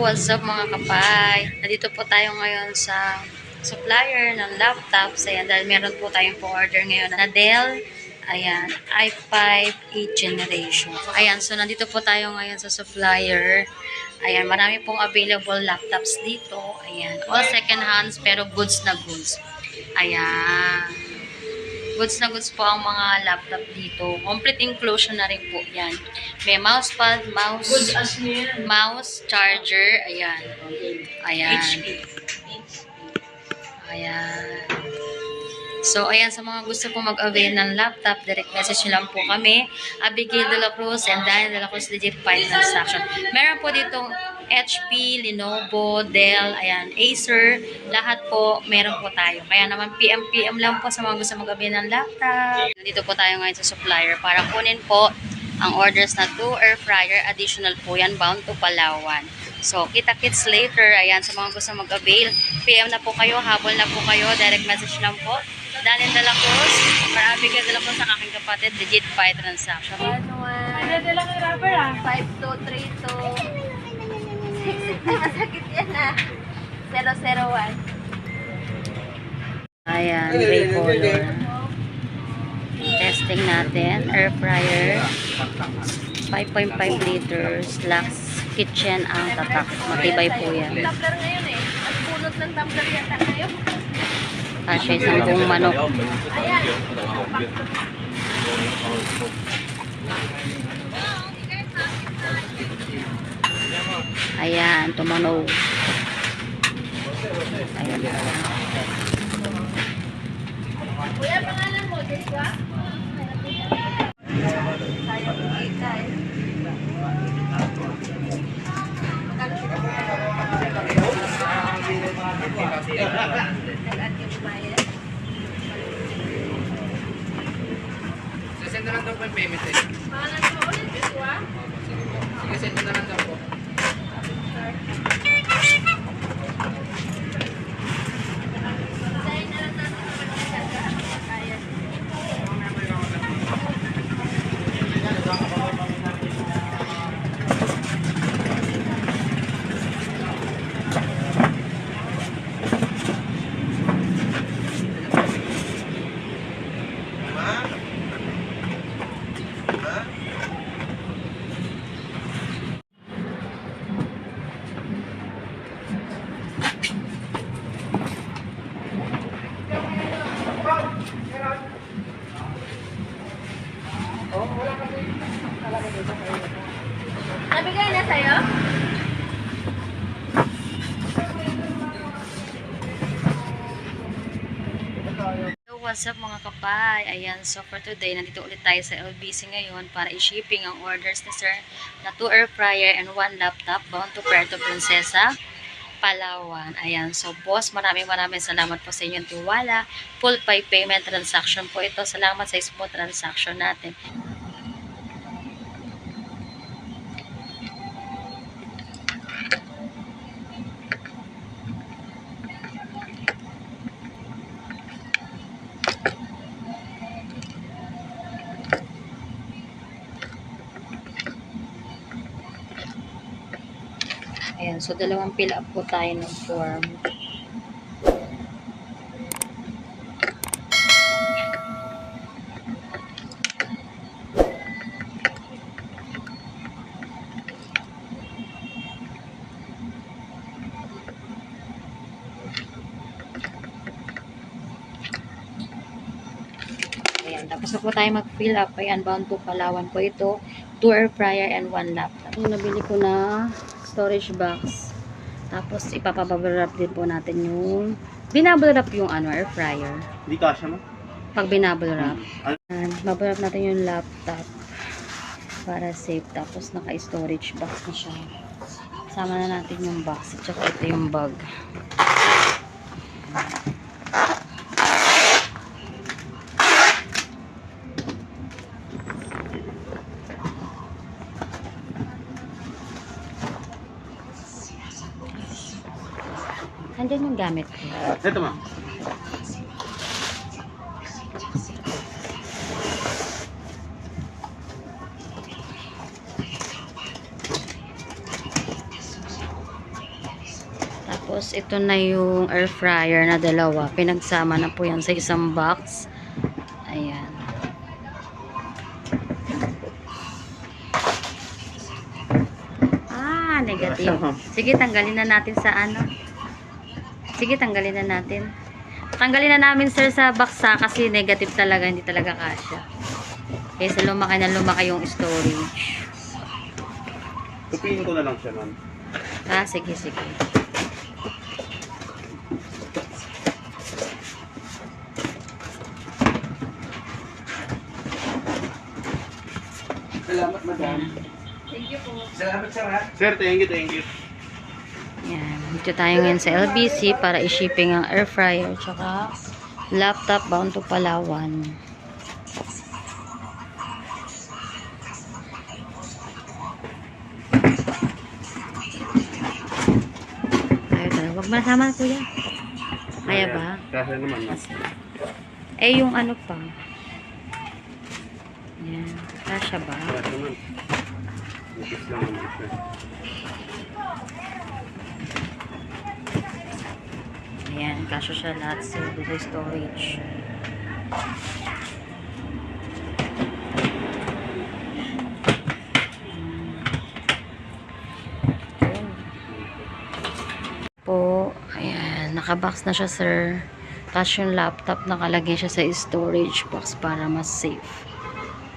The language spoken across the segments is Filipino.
What's up mga kapay? Nandito po tayo ngayon sa supplier ng laptops. Ayan, dahil meron po tayong po-order ngayon na Dell. Ayan, i5 8th generation. Ayan, so nandito po tayo ngayon sa supplier. Ayan, marami pong available laptops dito. Ayan, all second hands pero goods na goods. Ayan. Goods na goods po ang mga laptop dito. Complete inclusion na rin po yan. May mousepad, mouse, charger, ayan. Ayan. Ayan. So, ayan, sa mga gusto po mag-avail ng laptop, direct message nyo lang po kami. Abigail de la Cruz and Daniel de la Cruz Legit Fine Transaction. Meron po ditong HP, Lenovo, Dell, ayan, Acer, lahat po meron po tayo. Kaya naman PM lang po sa mga gusto mag-avail ng laptop. Nandito po tayo ngayon sa supplier para kunin po ang orders na 2 air fryer. Additional po yan, bound to Palawan. So, kita-kits later. Ayan, sa mga gusto mag-avail, PM na po kayo, habol na po kayo, direct message lang po. Daniel de la Cruz, marami ka de la Cruz sa aking kapatid, Legit Fine Transaction. 5232. Ay, masakit yan ah. 001. Ayan, gray color. Testing natin. Air fryer. 5.5 liters. Lux Kitchen ang tatak. Matibay po yan. Tumbler ngayon eh. At punot ng tumbler yata ngayon. Kasi isang buong manok. Ayan. Ayan, tumanog. Ayan. Kuya, pangalan mo, Joshua? Sayang kita eh. Send na lang daw po yung payment eh. Pangalan mo ulit, Joshua? Sige, send na lang daw po. Sayin na lang natin sa mga kaya. Nabigay na sa'yo? So, what's up mga kapay? Ayan, so for today, nandito ulit tayo sa LBC ngayon para i-shipping ang orders ni Sir na 2 air fryer and 1 laptop bound to Puerto Princesa, Palawan. Ayan, so boss, maraming salamat po sa inyong tiwala. Full payment transaction po ito. Salamat sa smooth transaction natin. Ayan, so dalawang fill up po tayo ng form. Ayan, tapos na po tayo mag-fill up. Ayan, bound to Palawan po ito. 2 air fryer and 1 laptop. Yung nabili ko na storage box. Tapos ipapabubble wrap din po natin yung binubble wrap yung air fryer. Hindi kasya mo? Pag binubble wrap. Ayan, bubble wrap natin yung laptop para safe. Tapos naka-storage box na siya. Sama na natin yung box. At saka ito yung bag. Andyan yung gamit ko. Ito ma. Tapos, ito na yung air fryer na dalawa. Pinagsama na po yan sa isang box. Ayan. Negative. Sige, tanggalin na natin sa ano. Sige, tanggalin na natin. Tanggalin na namin, sir, sa baksa kasi negative talaga. Hindi talaga kasya. Kaysa lumaki na lumaki yung storage. Tupiin ko na lang siya, ma'am. Sige, sige. Salamat, madam. Thank you po. Salamat, sir, ha? Sir, thank you, thank you. Yan. Dito tayo ngayon sa LBC para i-shipping ang air fryer tsaka laptop bound to Palawan. Tayo tayo. Huwag masama, kuya. Kaya ba? Kaya naman, ma'am. Eh, yung ano pa. Yan. Kasya ba? Kaya naman. Nipis lang naman siya. Ayan. Kasya siya lahat sa storage. Po, ayan, nakabox na siya, sir. Tapos yung laptop, nakalagay siya sa storage box para mas safe.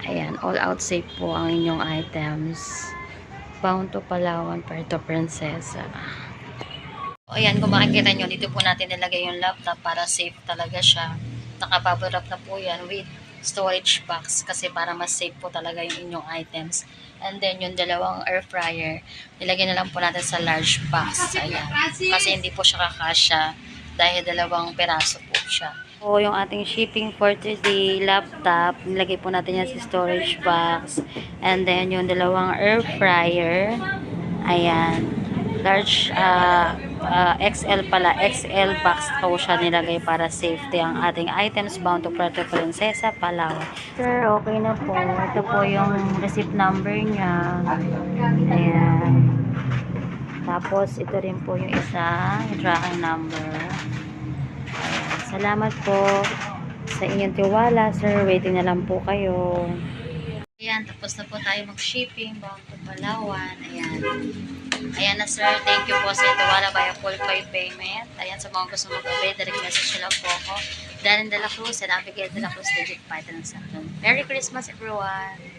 Ayan, all out safe po ang inyong items. Bound to Palawan, Puerto Princesa. Ayan, kung makikita nyo, dito po natin nilagay yung laptop para safe talaga siya. Nakabubble wrap na po yan with storage box kasi para mas safe po talaga yung inyong items. And then, yung dalawang air fryer, nilagay na lang po natin sa large box. Ayan. Kasi hindi po siya kakasya dahil dalawang peraso po siya. So, yung ating shipping for today laptop, nilagay po natin yan sa storage box. And then, yung dalawang air fryer, ayan, large, XL pala, XL box po siya nilagay para safety ang ating items bound to Puerto Princesa, Palawan. Sir, okay na po. Ito po yung receipt number niya. Ayan. Tapos, ito rin po yung isa, tracking number. Ayan. Salamat po sa inyong tiwala, sir. Waiting na lang po kayo. Ayan, tapos na po tayo mag-shipping bound to Palawan. Ayan. Ayan na, sir. Thank you po sa inyong tiwala by full payment. Ayan, sa mga gusto mag-obey, direct message lang po ako. Darren de la Cruz and Abigail de la Cruz, Legit Python. Merry Christmas, everyone!